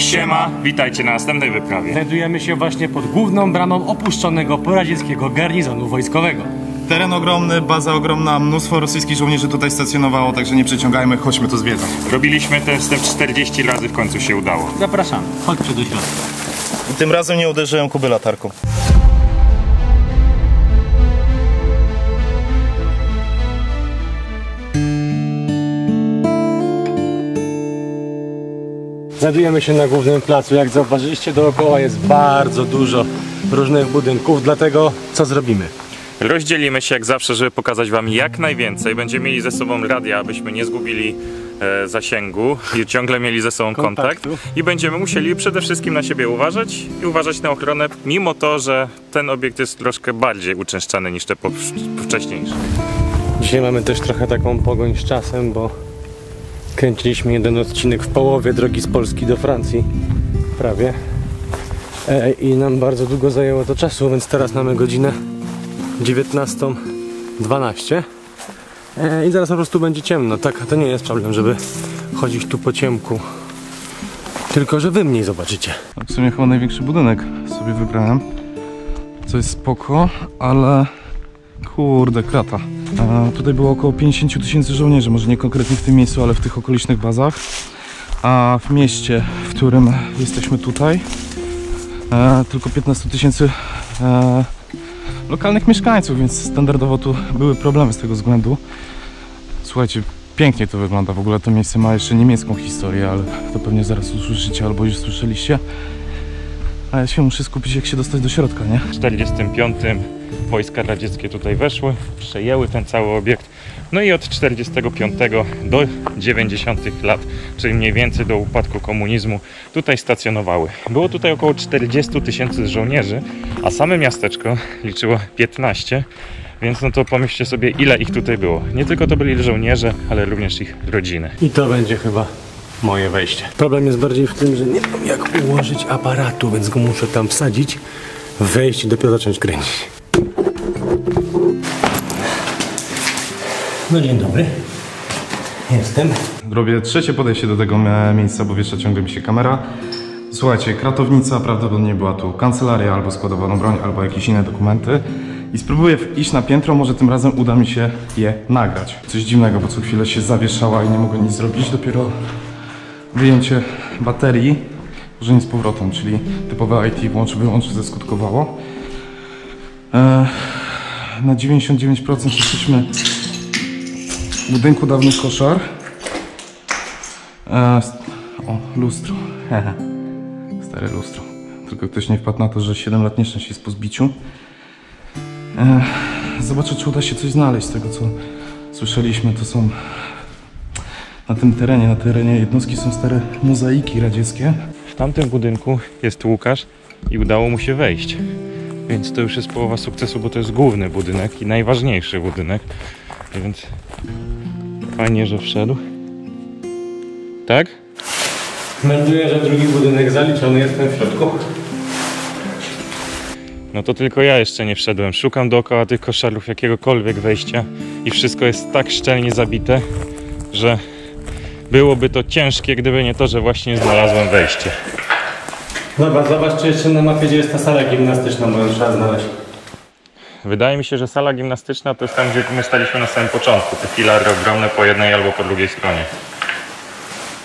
Siema, witajcie na następnej wyprawie. Znajdujemy się właśnie pod główną bramą opuszczonego poradzieckiego garnizonu wojskowego. Teren ogromny, baza ogromna, mnóstwo rosyjskich żołnierzy tutaj stacjonowało, także nie przeciągajmy, chodźmy to zwiedzać. Robiliśmy ten wstęp 40 razy, w końcu się udało. Zapraszam, chodźcie do środka. I tym razem nie uderzyłem Kuby latarką. Znajdujemy się na głównym placu. Jak zauważyliście, dookoła jest bardzo dużo różnych budynków, dlatego co zrobimy? Rozdzielimy się jak zawsze, żeby pokazać wam jak najwięcej. Będziemy mieli ze sobą radia, abyśmy nie zgubili zasięgu i ciągle mieli ze sobą kontakt. I będziemy musieli przede wszystkim na siebie uważać i uważać na ochronę, mimo to, że ten obiekt jest troszkę bardziej uczęszczany niż te wcześniejsze. Dzisiaj mamy też trochę taką pogoń z czasem, bo kręciliśmy jeden odcinek w połowie drogi z Polski do Francji, prawie. I nam bardzo długo zajęło to czasu, więc teraz mamy godzinę 19:12 i zaraz po prostu będzie ciemno. Tak, to nie jest problem, żeby chodzić tu po ciemku, tylko że wy mniej zobaczycie. W sumie chyba największy budynek sobie wybrałem, co jest spoko, ale kurde, krata. Tutaj było około 50 000 żołnierzy, może nie konkretnie w tym miejscu, ale w tych okolicznych bazach. A w mieście, w którym jesteśmy tutaj, tylko 15 000 lokalnych mieszkańców, więc standardowo tu były problemy z tego względu. Słuchajcie, pięknie to wygląda. W ogóle to miejsce ma jeszcze niemiecką historię, ale to pewnie zaraz usłyszycie albo już słyszeliście. A ja się muszę skupić, jak się dostać do środka, nie? W 45 wojska radzieckie tutaj weszły, przejęły ten cały obiekt. No i od 45 do 90 lat, czyli mniej więcej do upadku komunizmu, tutaj stacjonowały. Było tutaj około 40 000 żołnierzy, a same miasteczko liczyło 15, więc no to pomyślcie sobie, ile ich tutaj było. Nie tylko to byli żołnierze, ale również ich rodziny. I to będzie chyba moje wejście. Problem jest bardziej w tym, że nie wiem jak ułożyć aparatu, więc go muszę tam wsadzić, wejść i dopiero zacząć kręcić. No dzień dobry. Jestem. Robię trzecie podejście do tego miejsca, bo wiesz, ciągle mi się kamera. Słuchajcie, kratownica, prawdopodobnie była tu kancelaria, albo składowano broń, albo jakieś inne dokumenty. I spróbuję iść na piętro, może tym razem uda mi się je nagrać. Coś dziwnego, bo co chwilę się zawieszała i nie mogę nic zrobić. Dopiero wyjęcie baterii, użycie z powrotem, czyli typowe IT włącz-wyłącz zaskutkowało. Na 99% jesteśmy w budynku dawnych koszar. O, lustro. Stare lustro. Tylko ktoś nie wpadł na to, że 7 lat nieszczęść jest po zbiciu. Zobaczę, czy uda się coś znaleźć z tego, co słyszeliśmy. To są na terenie jednostki są stare mozaiki radzieckie. W tamtym budynku jest Łukasz i udało mu się wejść. Więc to już jest połowa sukcesu, bo to jest główny budynek i najważniejszy budynek. Więc fajnie, że wszedł. Tak? Melduję, że drugi budynek zaliczony, jestem w środku. No to tylko ja jeszcze nie wszedłem. Szukam dookoła tych koszarów jakiegokolwiek wejścia i wszystko jest tak szczelnie zabite, że byłoby to ciężkie, gdyby nie to, że właśnie znalazłem wejście. Dobra, zobacz, czy jeszcze na mapie, gdzie jest ta sala gimnastyczna, bo ją trzeba znaleźć. Wydaje mi się, że sala gimnastyczna to jest tam, gdzie my staliśmy na samym początku. Te filary ogromne po jednej albo po drugiej stronie.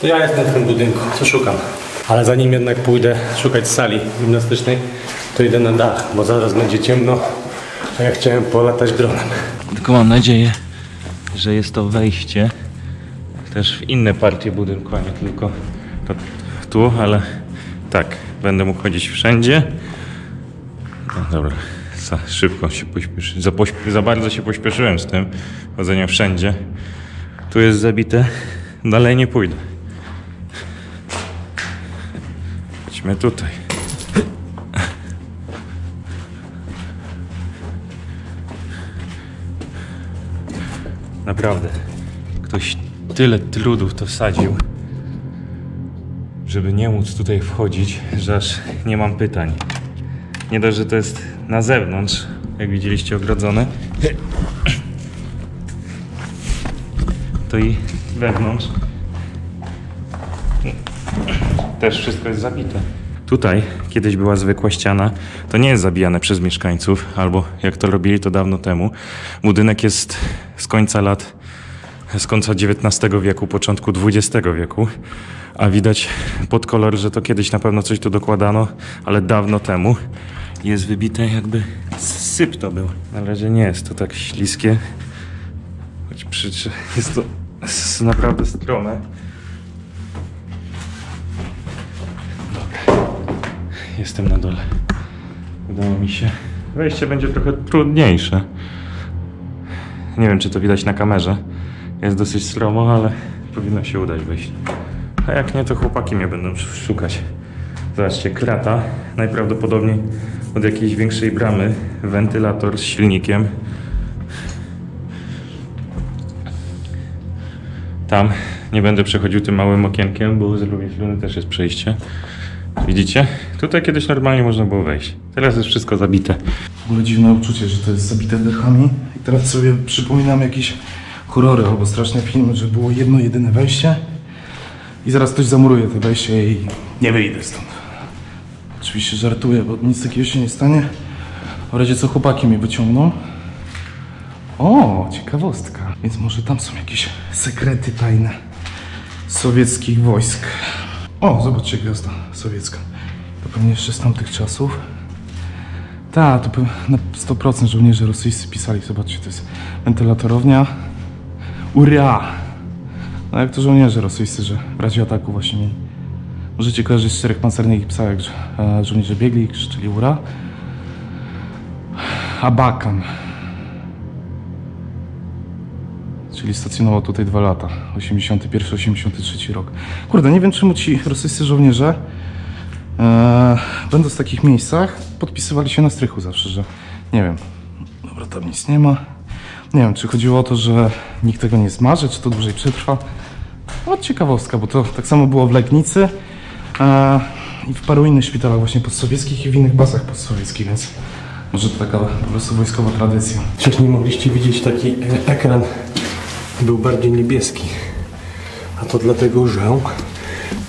To ja jestem w tym budynku, co szukam. Ale zanim jednak pójdę szukać sali gimnastycznej, to idę na dach, bo zaraz będzie ciemno, a ja chciałem polatać dronem. Tylko mam nadzieję, że jest to wejście też w inne partie budynku, a nie tylko to tu, ale tak, będę mógł chodzić wszędzie. No dobra, szybko się pośpieszyłem, za bardzo się pośpieszyłem z tym chodzeniem wszędzie. Tu jest zabite, dalej nie pójdę. Chodźmy tutaj. Naprawdę, ktoś tyle trudu w to wsadził, żeby nie móc tutaj wchodzić, że aż nie mam pytań. Nie dość, że to jest na zewnątrz, jak widzieliście, ogrodzone, to i wewnątrz też wszystko jest zabite. Tutaj kiedyś była zwykła ściana, to nie jest zabijane przez mieszkańców, albo jak to robili to dawno temu. Budynek jest z końca XIX wieku, początku XX wieku, a widać pod kolor, że to kiedyś na pewno coś tu dokładano, ale dawno temu. Jest wybite, jakby syp to był. Na razie nie jest to tak śliskie, choć jest to naprawdę strome. Jestem na dole. Udało mi się. Wejście będzie trochę trudniejsze. Nie wiem, czy to widać na kamerze. Jest dosyć stromo, ale powinno się udać wejść. A jak nie, to chłopaki mnie będą szukać. Zobaczcie, krata. Najprawdopodobniej od jakiejś większej bramy. Wentylator z silnikiem. Tam nie będę przechodził tym małym okienkiem, bo z drugiej strony też jest przejście. Widzicie? Tutaj kiedyś normalnie można było wejść. Teraz jest wszystko zabite. W ogóle dziwne uczucie, że to jest zabite dechami. I teraz sobie przypominam jakieś horrory albo straszne filmy, że było jedno, jedyne wejście i zaraz ktoś zamuruje to wejście i nie wyjdę stąd. Oczywiście żartuję, bo nic takiego się nie stanie. W razie co chłopaki mnie wyciągną. O, ciekawostka. Więc może tam są jakieś sekrety tajne sowieckich wojsk. O, zobaczcie, gwiazda sowiecka. To pewnie jeszcze z tamtych czasów. Tak, to na 100% żołnierze rosyjscy pisali. Zobaczcie, to jest wentylatorownia. Ura! No jak to żołnierze rosyjscy, że w razie ataku właśnie mieli. Możecie kojarzyć z 4 pancernych psałek, że żołnierze biegli i krzyczeli ura. Abakan. Czyli stacjonował tutaj 2 lata. 81-83 rok. Kurde, nie wiem czemu ci rosyjscy żołnierze będąc w takich miejscach podpisywali się na strychu zawsze, że nie wiem. Dobra, tam nic nie ma. Nie wiem, czy chodziło o to, że nikt tego nie zmarzy, czy to dłużej przetrwa. No, ciekawostka, bo to tak samo było w Legnicy i w paru innych szpitalach właśnie postsowieckich i w innych bazach postsowieckich, więc może to taka po prostu wojskowa tradycja. Wcześniej mogliście widzieć taki ekran, był bardziej niebieski, a to dlatego, że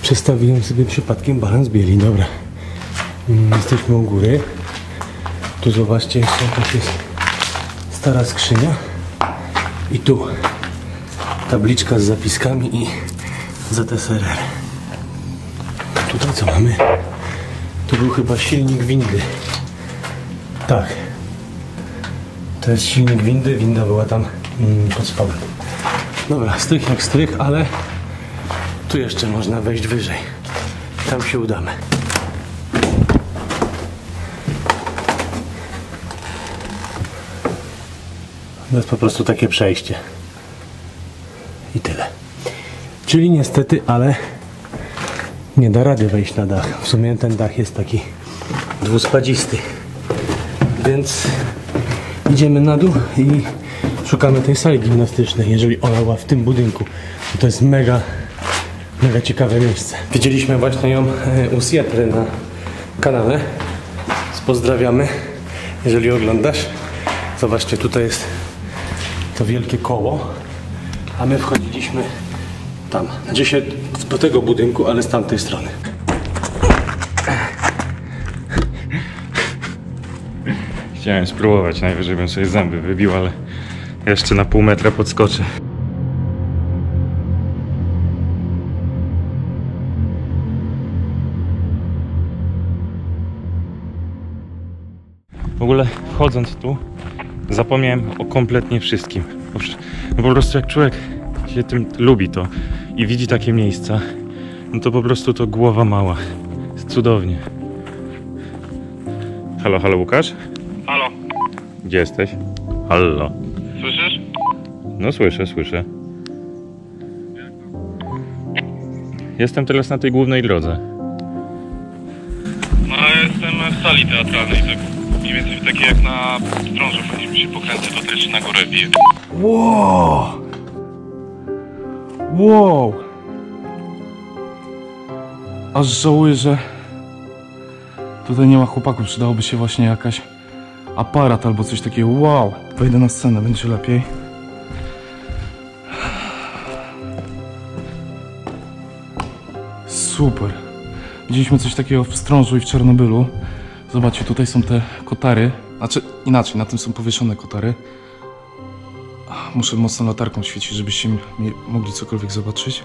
przestawiłem sobie przypadkiem balans bieli. Dobra, jesteśmy u góry. Tu zobaczcie, jeszcze jakaś jest stara skrzynia i tu tabliczka z zapiskami i ZSRR. Tutaj co mamy? Tu był chyba silnik windy. Tak. To jest silnik windy, winda była tam pod spodem. Dobra, strych jak strych, ale tu jeszcze można wejść wyżej. Tam się udamy. To jest po prostu takie przejście. I tyle. Czyli niestety, ale nie da rady wejść na dach. W sumie ten dach jest taki dwuspadzisty. Więc idziemy na dół i szukamy tej sali gimnastycznej, jeżeli ona była w tym budynku. To jest mega ciekawe miejsce. Widzieliśmy właśnie ją u Sietry na kanale. Pozdrawiamy, jeżeli oglądasz. Zobaczcie, tutaj jest to wielkie koło, a my wchodziliśmy tam, gdzieś do tego budynku, ale z tamtej strony. Chciałem spróbować, najwyżej bym sobie zęby wybił, ale jeszcze na pół metra podskoczę. W ogóle wchodząc tu zapomniałem o kompletnie wszystkim. No po prostu jak człowiek się tym lubi to i widzi takie miejsca, no to po prostu to głowa mała. Jest cudownie. Halo, halo Łukasz? Halo, Gdzie jesteś? Halo. słyszysz? No słyszę. Jestem teraz na tej głównej drodze. No ja jestem w sali teatralnej, tak mniej więcej takiej jak na drążu, powinniśmy się pokręcać, to też na górę bije. Wow! Aż żałuję, że tutaj nie ma chłopaków. Przydałoby się właśnie jakaś aparat albo coś takiego. Wow! Wejdę na scenę, będzie lepiej. Super. Widzieliśmy coś takiego w Wstrążu i w Czarnobylu. Zobaczcie, tutaj są te kotary. Znaczy, inaczej, na tym są powieszone kotary. Muszę mocno latarką świecić, żebyście mogli cokolwiek zobaczyć.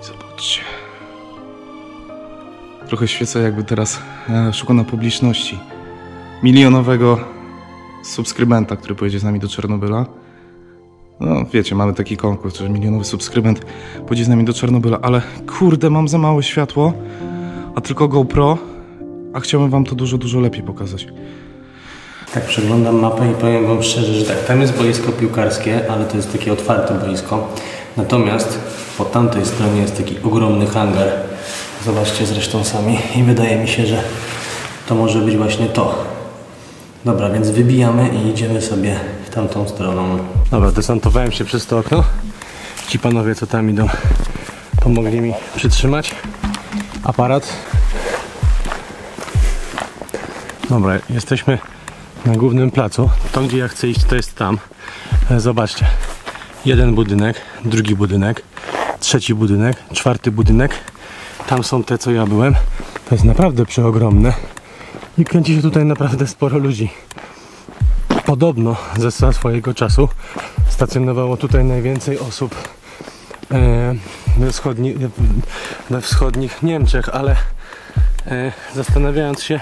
I zobaczcie. Trochę świecę, jakby teraz szukał na publiczności milionowego subskrybenta, który pojedzie z nami do Czarnobyla. No wiecie, mamy taki konkurs, że milionowy subskrybent pojedzie z nami do Czarnobyla, ale kurde, mam za małe światło, a tylko GoPro, a chciałbym wam to dużo lepiej pokazać. Tak, przeglądam mapę i powiem wam szczerze, że tak, tam jest boisko piłkarskie, ale to jest takie otwarte boisko. Natomiast po tamtej stronie jest taki ogromny hangar. Zobaczcie zresztą sami i wydaje mi się, że to może być właśnie to. Dobra, więc wybijamy i idziemy sobie w tamtą stroną. Dobra, desantowałem się przez to okno. Ci panowie, co tam idą, pomogli mi przytrzymać aparat. Dobra, jesteśmy na głównym placu. To, gdzie ja chcę iść, to jest tam. Zobaczcie. Jeden budynek, drugi budynek, trzeci budynek, czwarty budynek. Tam są te, co ja byłem. To jest naprawdę przeogromne. I kręci się tutaj naprawdę sporo ludzi. Podobno ze swojego czasu stacjonowało tutaj najwięcej osób we wschodnich Niemczech, ale zastanawiając się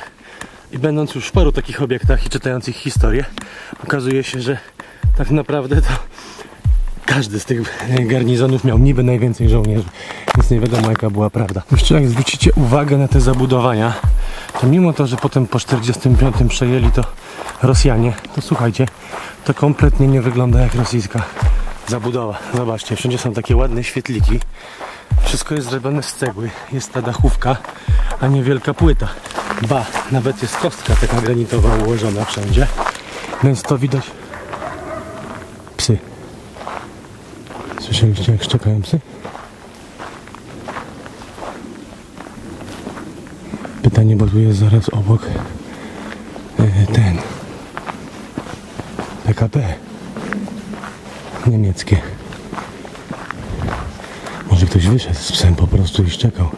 i będąc już w paru takich obiektach i czytając ich historię, okazuje się, że tak naprawdę to każdy z tych garnizonów miał niby najwięcej żołnierzy, więc nie wiadomo, jaka była prawda. Jeszcze jak zwrócicie uwagę na te zabudowania, to mimo to, że potem po 45 przejęli to Rosjanie, to słuchajcie, to kompletnie nie wygląda jak rosyjska zabudowa. Zobaczcie, wszędzie są takie ładne świetliki. Wszystko jest zrobione z cegły. Jest ta dachówka, a nie wielka płyta. Ba, nawet jest kostka taka granitowa ułożona wszędzie. Więc to widać. Psy. Słyszeliście, jak szczekają psy? Pytanie, bo tu jest zaraz obok ten PKP niemieckie. Może ktoś wyszedł z psem po prostu i szczekał,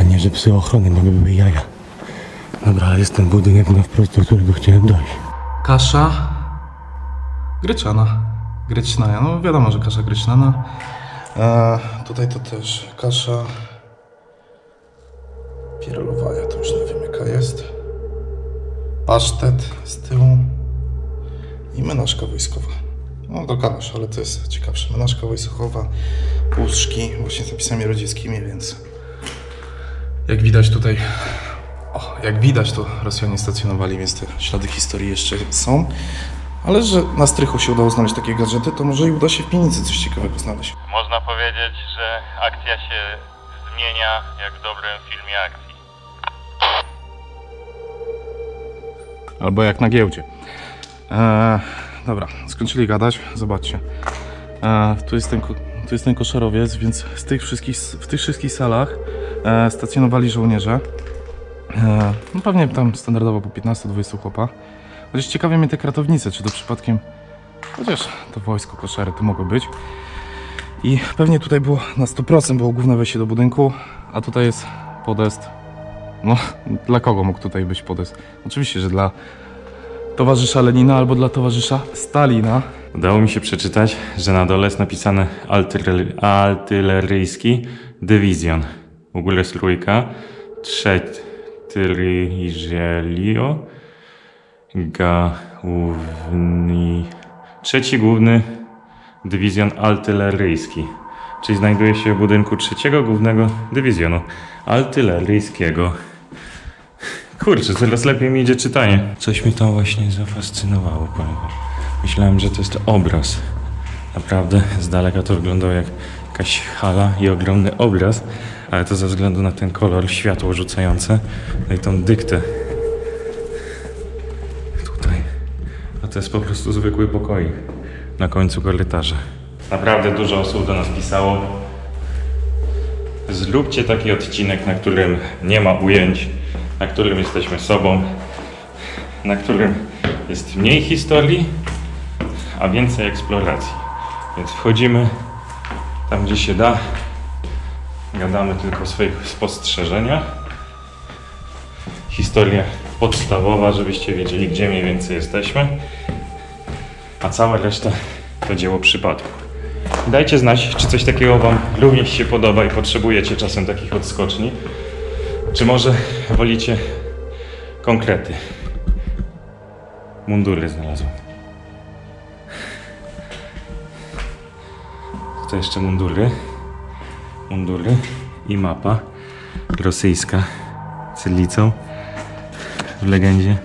a nie, że psy ochrony, bo by były jaja. Dobra, ale jest ten budynek na wprost, do którego chciałem dojść. Kasza gryczana. Gryczna, no wiadomo, że kasza gryczana. Tutaj to też kasza pierolowaja, to już nie wiem jaka jest. Pasztet z tyłu i menażka wojskowa. No to kalasz, ale to jest ciekawsze. Menażka wojskowa, puszki właśnie z napisami radzieckimi, więc jak widać tutaj, jak widać, to Rosjanie stacjonowali, więc te ślady historii jeszcze są. Ale że na strychu się udało znaleźć takie gadżety, to może i uda się w piwnicy coś ciekawego znaleźć. Można powiedzieć, że akcja się zmienia jak w dobrym filmie akcji. Albo jak na giełdzie. Dobra, skończyli gadać, zobaczcie. Tu jest ten koszarowiec, więc w tych wszystkich salach stacjonowali żołnierze. No pewnie tam standardowo po 15-20 chłopa. Chociaż ciekawie mnie te kratownice, czy to przypadkiem... Chociaż to wojsko, koszary to mogło być. I pewnie tutaj było na 100% było główne wejście do budynku, a tutaj jest podest. No, dla kogo mógł tutaj być podest? Oczywiście, że dla towarzysza Lenina albo dla towarzysza Stalina. Udało mi się przeczytać, że na dole jest napisane artyleryjski dywizjon. W ogóle jest trójka. Trzeci główny dywizjon artyleryjski, czyli znajduje się w budynku trzeciego głównego dywizjonu artyleryjskiego. Kurczę, coraz lepiej mi idzie czytanie. Coś mi tam właśnie zafascynowało, powiem wam. Myślałem, że to jest obraz. Naprawdę z daleka to wyglądało jak jakaś hala i ogromny obraz, ale to ze względu na ten kolor, światło rzucające, no i tą dyktę. Tutaj. A to jest po prostu zwykły pokoik na końcu korytarza. Naprawdę dużo osób do nas pisało. Zróbcie taki odcinek, na którym nie ma ujęć, na którym jesteśmy sobą, na którym jest mniej historii, a więcej eksploracji. Więc wchodzimy tam, gdzie się da. gadamy tylko o swoich spostrzeżeniach. Historia podstawowa, żebyście wiedzieli, gdzie mniej więcej jesteśmy. A cała reszta to dzieło przypadku. Dajcie znać, czy coś takiego Wam również się podoba i potrzebujecie czasem takich odskoczni. Czy może wolicie konkrety. Mundury znalazłem. To jeszcze mundury. Mundury i mapa rosyjska cyrylicą w legendzie.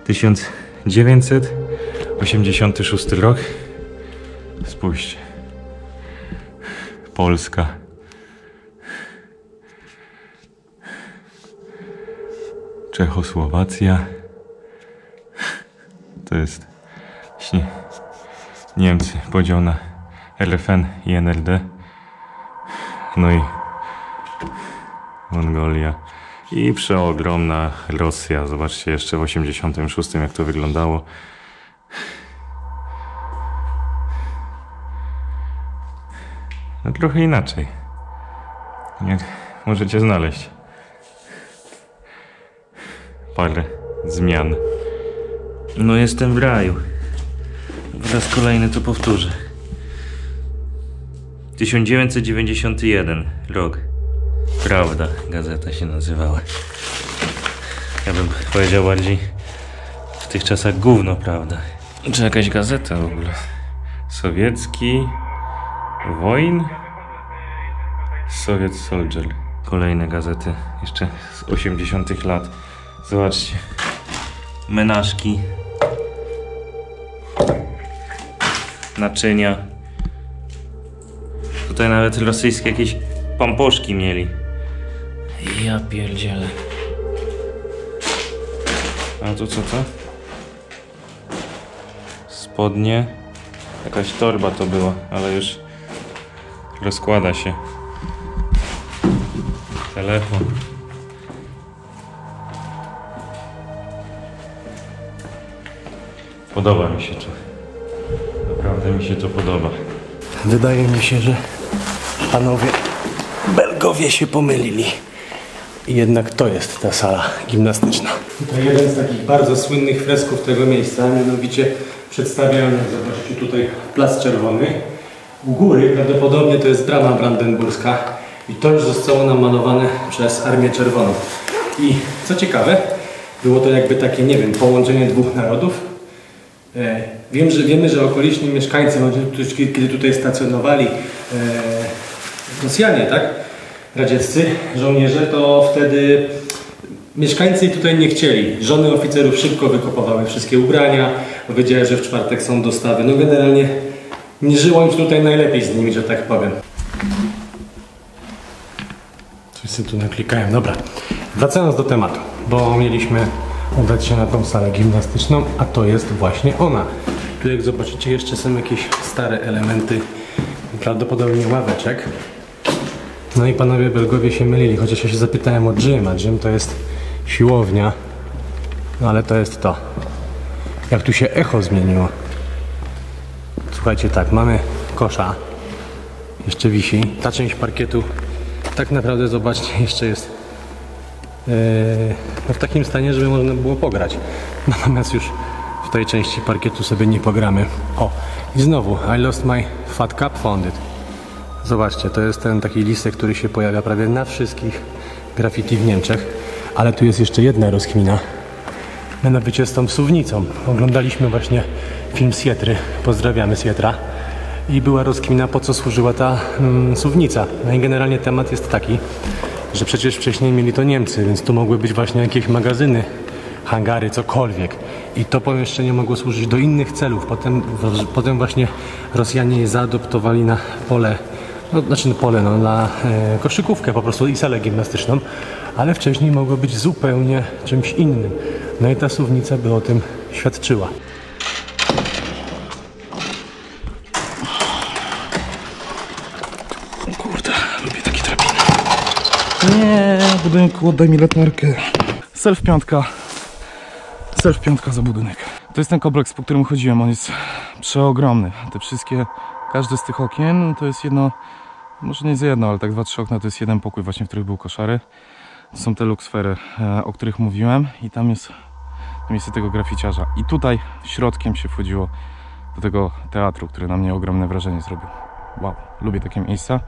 1986 rok. Spójrzcie. Polska. Czechosłowacja. To jest właśnie Niemcy, podział na RFN i NRD. No i Mongolia. I przeogromna Rosja. Zobaczcie jeszcze w 86 jak to wyglądało. No trochę inaczej. Jak możecie znaleźć parę zmian. No jestem w raju. Po raz kolejny to powtórzę. 1991 rok. Prawda, gazeta się nazywała. Ja bym powiedział bardziej w tych czasach gówno, prawda. Czy jakaś gazeta w ogóle? Sowiecki Wojn? Soviet Soldier. Kolejne gazety jeszcze z 80 lat. Zobaczcie. Menażki. Naczynia. Tutaj nawet rosyjskie jakieś pamposzki mieli. Ja pierdzielę. A tu co to? Spodnie. Jakaś torba to była, ale już rozkłada się. Telefon. Podoba mi się to. Naprawdę mi się to podoba. Wydaje mi się, że panowie Belgowie się pomylili. I jednak to jest ta sala gimnastyczna. To jeden z takich bardzo słynnych fresków tego miejsca, mianowicie przedstawiamy, zobaczcie tutaj Plac Czerwony. U góry prawdopodobnie to jest brama brandenburska i to już zostało namalowane przez Armię Czerwoną. I co ciekawe, było to jakby takie, nie wiem, połączenie dwóch narodów. Wiemy, że okoliczni mieszkańcy, kiedy tutaj stacjonowali Rosjanie, tak? Radzieccy żołnierze, to wtedy mieszkańcy tutaj nie chcieli. Żony oficerów szybko wykupowały wszystkie ubrania, powiedziały, że w czwartek są dostawy. No generalnie nie żyło im tutaj najlepiej z nimi, że tak powiem. Coś sobie tu naklikałem. Dobra, wracając do tematu, bo mieliśmy udać się na tą salę gimnastyczną, a to jest właśnie ona. Tu jak zobaczycie jeszcze są jakieś stare elementy, prawdopodobnie ławeczek. No i panowie Belgowie się mylili, chociaż ja się zapytałem o gym, a gym to jest siłownia, no ale to jest to. Jak tu się echo zmieniło. Słuchajcie, tak, mamy kosza, jeszcze wisi. Ta część parkietu, tak naprawdę zobaczcie, jeszcze jest no w takim stanie, żeby można było pograć. Natomiast już w tej części parkietu sobie nie pogramy. O, i znowu, I lost my fat cap, found it. Zobaczcie, to jest ten taki listek, który się pojawia prawie na wszystkich graffiti w Niemczech. Ale tu jest jeszcze jedna rozkmina. Mianowicie z tą suwnicą. Oglądaliśmy właśnie film Sietry. Pozdrawiamy Sietra. I była rozkmina, po co służyła ta suwnica. No i generalnie temat jest taki, że przecież wcześniej mieli to Niemcy, więc tu mogły być właśnie jakieś magazyny, hangary, cokolwiek. I to pomieszczenie mogło służyć do innych celów. Potem właśnie Rosjanie je zaadoptowali na pole, na koszykówkę po prostu i salę gimnastyczną, ale wcześniej mogło być zupełnie czymś innym. No i ta suwnica by o tym świadczyła. O kurde, lubię takie drabiny. Nie, budynku, oddaj mi latarkę. Self piątka za budynek. To jest ten kompleks, po którym chodziłem, on jest przeogromny. Każde z tych okien to jest jedno może nie za jedno, ale tak 2-3 okna to jest jeden pokój właśnie, w których był koszary. To są te luksfery, o których mówiłem i tam jest miejsce tego graficiarza. I tutaj środkiem się wchodziło do tego teatru, który na mnie ogromne wrażenie zrobił. Wow, lubię takie miejsca.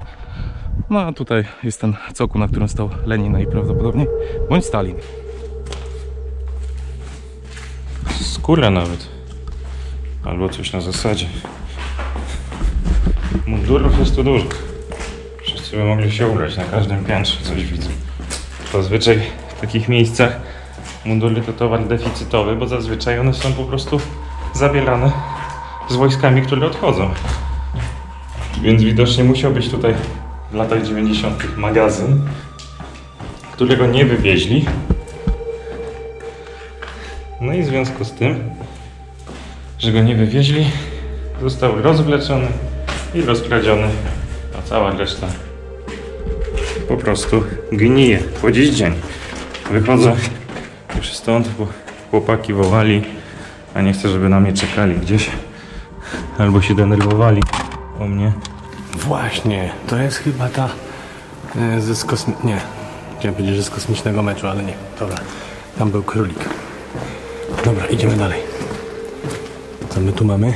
No a tutaj jest ten cokół, na którym stał Lenin najprawdopodobniej, bądź Stalin. Skóra nawet. Albo coś na zasadzie. Mundurów jest tu dużo. Wszyscy by mogli się ubrać na każdym piętrze, coś widzę. Zazwyczaj w takich miejscach mundury to towar deficytowy, bo zazwyczaj one są po prostu zabierane z wojskami, które odchodzą. Więc widocznie musiał być tutaj w latach 90. magazyn, którego nie wywieźli. No i w związku z tym, że go nie wywieźli, został rozwleczony i rozkradziony, a cała reszta po prostu gnije po dziś dzień. Wychodzę już stąd, bo chłopaki wołali, a nie chcę, żeby na mnie czekali gdzieś albo się denerwowali o mnie. Właśnie, to jest chyba ta nie, chciałem powiedzieć, że z kosmicznego meczu, ale nie, dobra, tam był królik. Dobra, idziemy dalej. Co my tu mamy?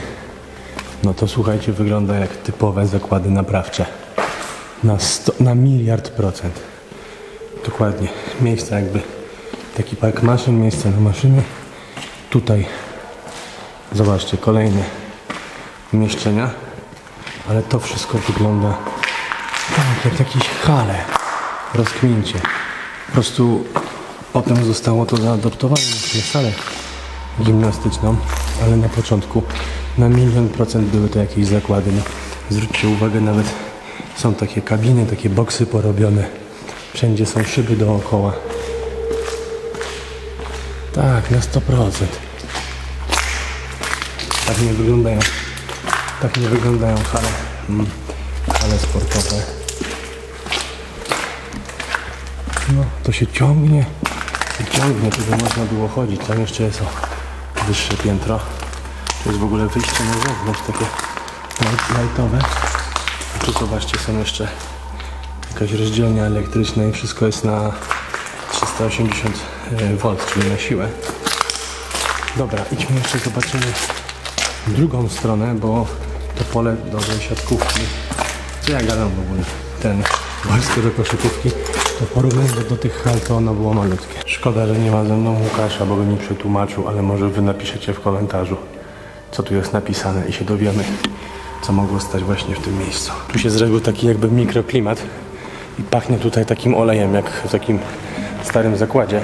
No to słuchajcie, wygląda jak typowe zakłady naprawcze. Na 1.000.000%. Dokładnie. Miejsca jakby, taki park maszyn, miejsce na maszyny. Tutaj, zobaczcie, kolejne umieszczenia. Ale to wszystko wygląda tak, jak jakieś hale. Rozkmincie. Po prostu potem zostało to zaadoptowane na salę gimnastyczną, ale na początku na 1.000.000% były to jakieś zakłady. No, zwróćcie uwagę, nawet są takie kabiny, takie boksy porobione. Wszędzie są szyby dookoła. Tak, na 100%. Tak nie wyglądają hale sportowe. No, to się ciągnie, tu by można było chodzić. Tam jeszcze jest wyższe piętro. To jest w ogóle wyjście na zewnątrz, takie lightowe. A tu zobaczcie, są jeszcze jakaś rozdzielnia elektryczna i wszystko jest na 380 V, czyli na siłę. Dobra, idźmy jeszcze, zobaczymy drugą stronę, bo to pole do siatkówki. Co ja gadam w ogóle? Ten boisko do koszykówki, to porównanie do tych hal, to ono było malutkie. Szkoda, że nie ma ze mną Łukasza, bo by mi przetłumaczył, ale może wy napiszecie w komentarzu, co tu jest napisane i się dowiemy, co mogło stać właśnie w tym miejscu. Tu się zrobił taki jakby mikroklimat i pachnie tutaj takim olejem, jak w takim starym zakładzie,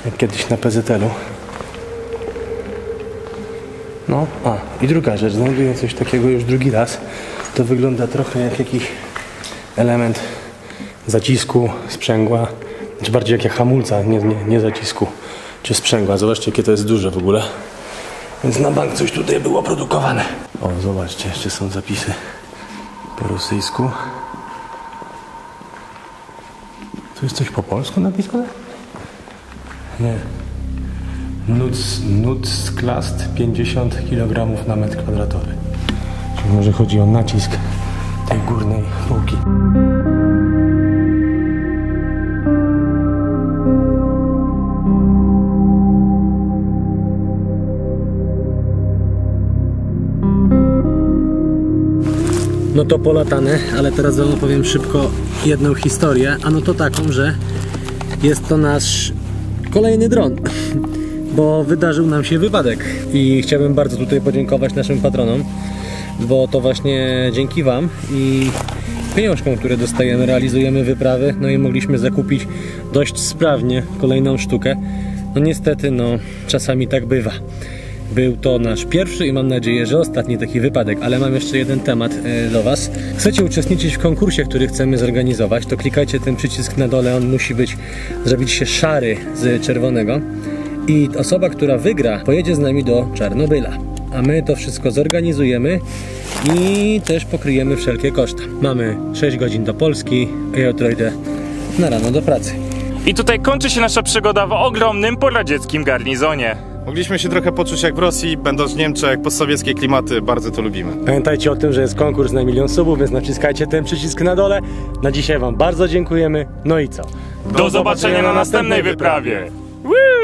jak kiedyś na PZL-u. No, i druga rzecz, znajduję coś takiego już drugi raz. To wygląda trochę jak jakiś element zacisku, sprzęgła, czy bardziej jak hamulca, nie zacisku, czy sprzęgła. Zobaczcie, jakie to jest duże w ogóle. Więc na bank coś tutaj było produkowane. O, zobaczcie, jeszcze są zapisy po rosyjsku. Tu jest coś po polsku napisane? Nie. Nutzlast 50 kg na metr kwadratowy. Czyli może chodzi o nacisk tej górnej półki. No to polatane, ale teraz wam opowiem szybko jedną historię, a no to taką, że jest to nasz kolejny dron, bo wydarzył nam się wypadek i chciałbym bardzo tutaj podziękować naszym patronom, bo to właśnie dzięki wam i pieniążkom, które dostajemy, realizujemy wyprawy, no i mogliśmy zakupić dość sprawnie kolejną sztukę. No niestety, no czasami tak bywa. Był to nasz pierwszy i mam nadzieję, że ostatni taki wypadek, ale mam jeszcze jeden temat do was. Chcecie uczestniczyć w konkursie, który chcemy zorganizować, to klikajcie ten przycisk na dole, on musi zrobić się szary z czerwonego i osoba, która wygra, pojedzie z nami do Czarnobyla. A my to wszystko zorganizujemy i też pokryjemy wszelkie koszta. Mamy 6 godzin do Polski, a ja jutro idę na rano do pracy. I tutaj kończy się nasza przygoda w ogromnym poradzieckim garnizonie. Mogliśmy się trochę poczuć jak w Rosji, będąc w Niemczech, postsowieckie klimaty, bardzo to lubimy. Pamiętajcie o tym, że jest konkurs na 1 000 000 subów, więc naciskajcie ten przycisk na dole. Na dzisiaj wam bardzo dziękujemy. No i co? Do zobaczenia na następnej wyprawie! Woo!